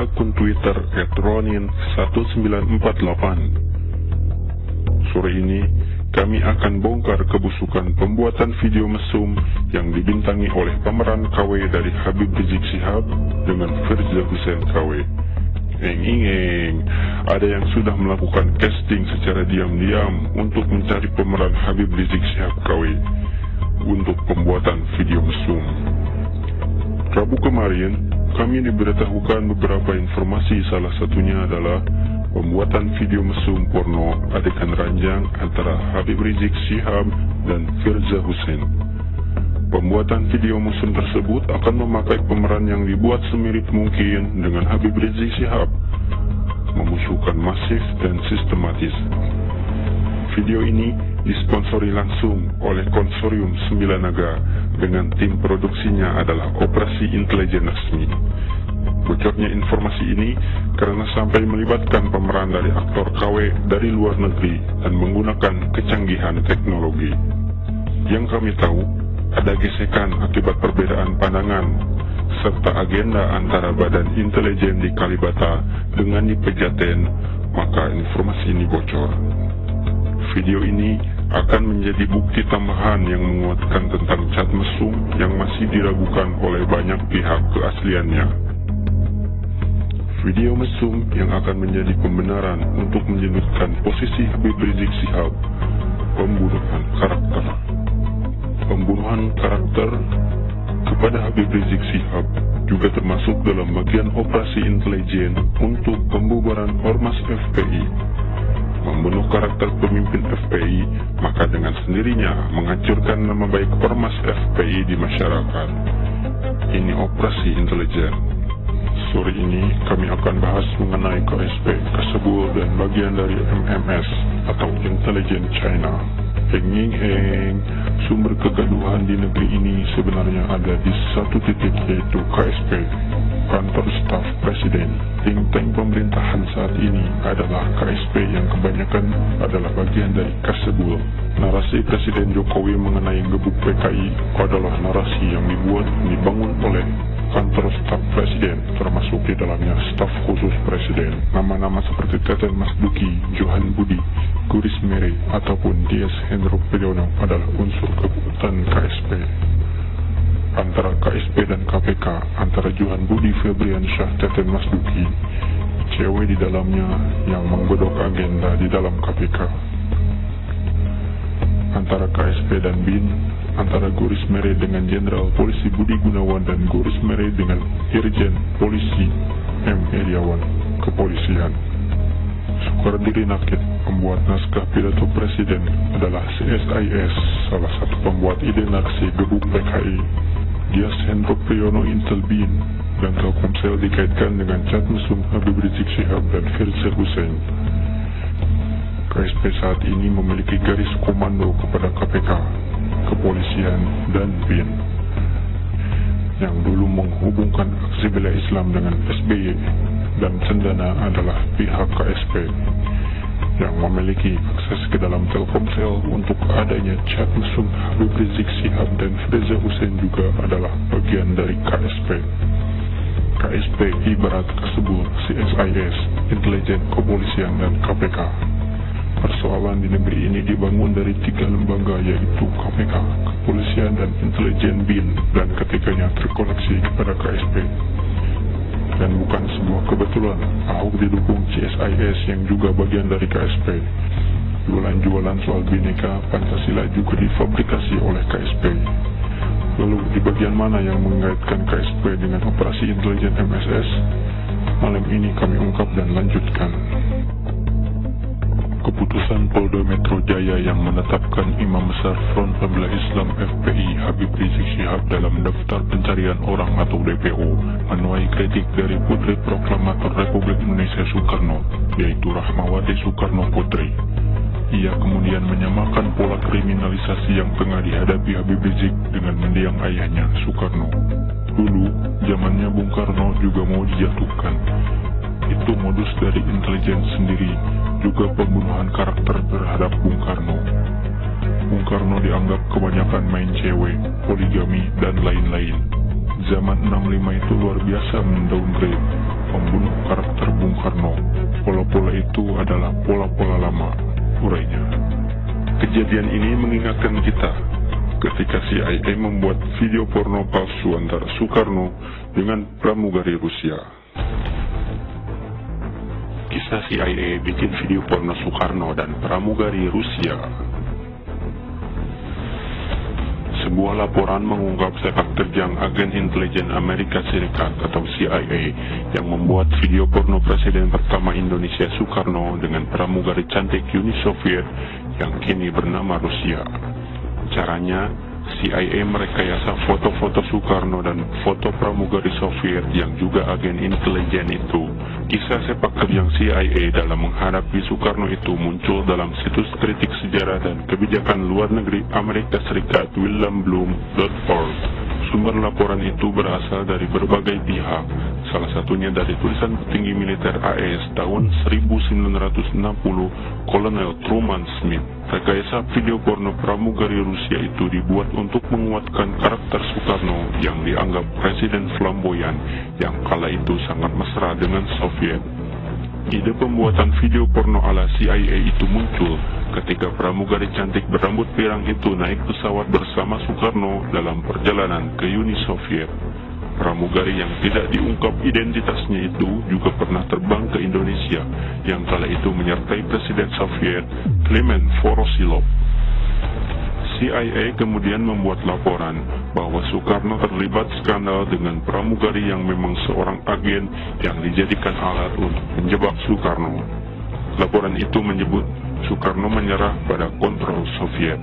akun Twitter @ronin1948. Sore ini, kami akan bongkar kebusukan pembuatan video mesum yang dibintangi oleh pemeran KW dari Habib Rizik Syihab dengan Firza Hussein KW. Ada yang sudah melakukan casting secara diam-diam untuk mencari pemeran Habib Rizik Syihab KW untuk pembuatan video mesum. Rabu kemarin, kami diberitahukan beberapa informasi, salah satunya adalah pembuatan video mesum porno adegan ranjang antara Habib Rizik Syihab dan Firza Hussein. Pembuatan video mesum tersebut akan memakai pemeran yang dibuat semirip mungkin dengan Habib Rizik Syihab, memusuhkan masif dan sistematis. Video ini disponsori langsung oleh Konsorsium 9 Naga dengan tim produksinya adalah Operasi Intelijen Resmi. Bocornya informasi ini karena sampai melibatkan pemeran dari aktor KW dari luar negeri dan menggunakan kecanggihan teknologi. Yang kami tahu, ada gesekan akibat perbedaan pandangan serta agenda antara badan intelijen di Kalibata dengan di Pejaten, maka informasi ini bocor. Video ini akan menjadi bukti tambahan yang menguatkan tentang cat mesum yang masih diragukan oleh banyak pihak keasliannya. Video mesum yang akan menjadi pembenaran untuk menyudutkan posisi Habib Rizik Syihab, pembunuhan karakter kepada Habib Rizik Syihab juga termasuk dalam bagian operasi intelijen untuk pembubaran Ormas FPI. Membunuh karakter pemimpin FPI, maka dengan sendirinya menghancurkan nama baik Ormas FPI di masyarakat. Ini operasi intelijen. Sore ini kami akan bahas mengenai KSP, Kasebul, dan bagian dari MMS atau Intelijen China. Sumber kegaduhan di negeri ini sebenarnya ada di satu titik, yaitu KSP, Kantor Staf Presiden. Think tank pemerintahan saat ini adalah KSP yang kebanyakan adalah bagian dari Kasebul. Narasi Presiden Jokowi mengenai gebuk PKI adalah narasi yang dibangun oleh Kantor Staf Presiden, termasuk di dalamnya staf khusus Presiden. Nama-nama seperti Teten Mas Duki, Johan Budi, Guris Mere, ataupun Dias Hendro Priyono adalah unsur kekuatan KSP. Antara KSP dan KPK, antara Johan Budi Febriansyah, Teten Mas Duki, cewek di dalamnya yang menggodok agenda di dalam KPK. Antara KSP dan BIN, antara Guris Mere dengan Jenderal Polisi Budi Gunawan dan Guris Mere dengan Irjen Polisi M. Iriawan, Kepolisian. Sukardiri Nakit, pembuat naskah pidato Presiden, adalah CSIS, salah satu pembuat ide narasi gebuk PKI. Dias Hendro Priyono Intel BIN dan Telkomsel dikaitkan dengan cat mesum Habib Rizik Syihab dan Firza Hussein. KSP saat ini memiliki garis komando kepada KPK, Kepolisian, dan BIN. Yang dulu menghubungkan aksi bela Islam dengan SBY dan cendana adalah pihak KSP yang memiliki akses ke dalam Telkomsel untuk adanya chat mesum Habib Rizik Syihab dan Firza Hussein juga adalah bagian dari KSP. KSP ibarat Kasebul, CSIS, Intelijen, Kepolisian, dan KPK. Persoalan di negeri ini dibangun dari 3 lembaga, yaitu KPK, Kepolisian, dan Intelijen BIN, dan ketiganya terkoneksi kepada KSP. Dan bukan sebuah kebetulan, Ahok didukung CSIS yang juga bagian dari KSP. Jualan-jualan soal Bhinneka Pancasila juga difabrikasi oleh KSP. Lalu di bagian mana yang mengaitkan KSP dengan operasi intelijen MSS? Malam ini kami ungkap dan lanjutkan. Keputusan Polda Metro Jaya yang menetapkan Imam Besar Front Pembela Islam FPI Habib Rizik Syihab dalam daftar pencarian orang atau DPO menuai kritik dari Putri Proklamator Republik Indonesia Soekarno, yaitu Rahmawati Soekarno Putri. Ia kemudian menyamakan pola kriminalisasi yang tengah dihadapi Habib Rizik dengan mendiang ayahnya Soekarno. Dulu, zamannya Bung Karno juga mau dijatuhkan. Itu modus dari intelijen sendiri, juga pembunuhan karakter terhadap Bung Karno. Bung Karno dianggap kebanyakan main cewek, poligami, dan lain-lain. Zaman 65 itu luar biasa mendowngrade. pembunuh karakter Bung Karno. Pola-pola itu adalah pola-pola lama, urainya. Kejadian ini mengingatkan kita ketika CIA membuat video porno palsu antara Soekarno dengan pramugari Rusia. Kisah CIA bikin video porno Soekarno dan pramugari Rusia. Sebuah laporan mengungkap sepak terjang agen intelijen Amerika Serikat atau CIA yang membuat video porno Presiden pertama Indonesia Soekarno dengan pramugari cantik Uni Soviet yang kini bernama Rusia. Caranya, CIA merekayasa foto-foto Soekarno dan foto pramugari Soviet yang juga agen intelijen itu. Kisah sepak terjang CIA dalam menghadapi Soekarno itu muncul dalam situs kritik sejarah dan kebijakan luar negeri Amerika Serikat williambloom.org. Sumber laporan itu berasal dari berbagai pihak, salah satunya dari tulisan petinggi militer AS tahun 1960, Kolonel Truman Smith. Rekayasa video porno pramugari Rusia itu dibuat untuk menguatkan karakter Soekarno yang dianggap presiden flamboyan yang kala itu sangat mesra dengan Soviet. Ide pembuatan video porno ala CIA itu muncul ketika pramugari cantik berambut pirang itu naik pesawat bersama Soekarno dalam perjalanan ke Uni Soviet. Pramugari yang tidak diungkap identitasnya itu juga pernah terbang ke Indonesia yang kala itu menyertai Presiden Soviet Clement Voroshilov. CIA kemudian membuat laporan bahwa Soekarno terlibat skandal dengan pramugari yang memang seorang agen yang dijadikan alat untuk menjebak Soekarno. Laporan itu menyebut Soekarno menyerah pada kontrol Soviet.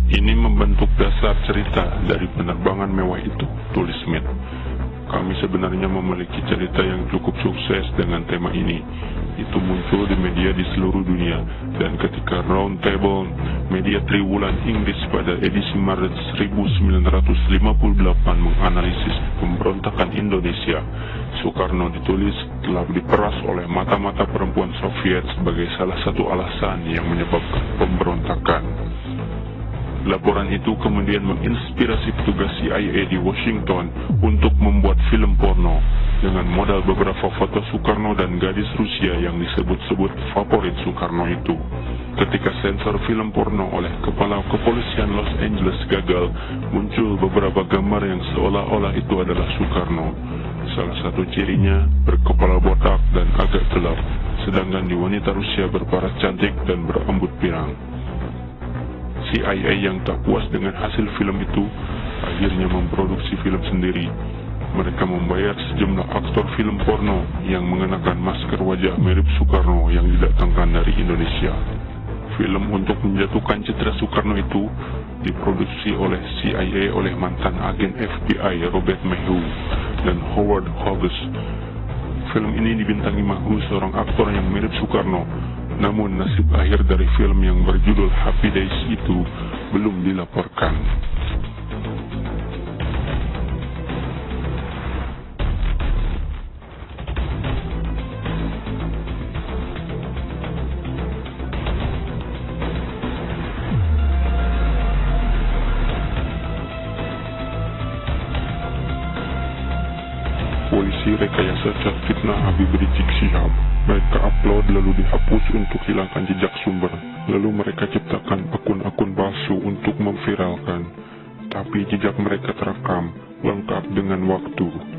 Ini membentuk dasar cerita dari penerbangan mewah itu, tulis Smith. Kami sebenarnya memiliki cerita yang cukup sukses dengan tema ini. Itu muncul di media di seluruh dunia, dan ketika Round Table, media triwulan Inggris pada edisi Maret 1958 menganalisis pemberontakan Indonesia, Soekarno ditulis telah diperas oleh mata-mata perempuan Soviet sebagai salah satu alasan yang menyebabkan pemberontakan. Laporan itu kemudian menginspirasi petugas CIA di Washington untuk membuat film porno dengan modal beberapa foto Soekarno dan gadis Rusia yang disebut-sebut favorit Soekarno itu. Ketika sensor film porno oleh kepala kepolisian Los Angeles gagal, muncul beberapa gambar yang seolah-olah itu adalah Soekarno. Salah satu cirinya berkepala botak dan agak gelap, sedangkan di wanita Rusia berparas cantik dan berambut pirang. CIA yang tak puas dengan hasil film itu akhirnya memproduksi film sendiri. Mereka membayar sejumlah aktor film porno yang mengenakan masker wajah mirip Soekarno yang didatangkan dari Indonesia. Film untuk menjatuhkan citra Soekarno itu diproduksi oleh CIA oleh mantan agen FBI Robert Maheu dan Howard Hughes. Film ini dibintangi Maheu, seorang aktor yang mirip Soekarno. Namun nasib akhir dari film yang berjudul Happy Days itu belum dilaporkan. Polisi rekayasa cat fitnah Habib Rizik Syihab. Mereka upload lalu dihapus untuk hilangkan jejak sumber. Lalu mereka ciptakan akun-akun palsu untuk memviralkan. Tapi jejak mereka terekam lengkap dengan waktu.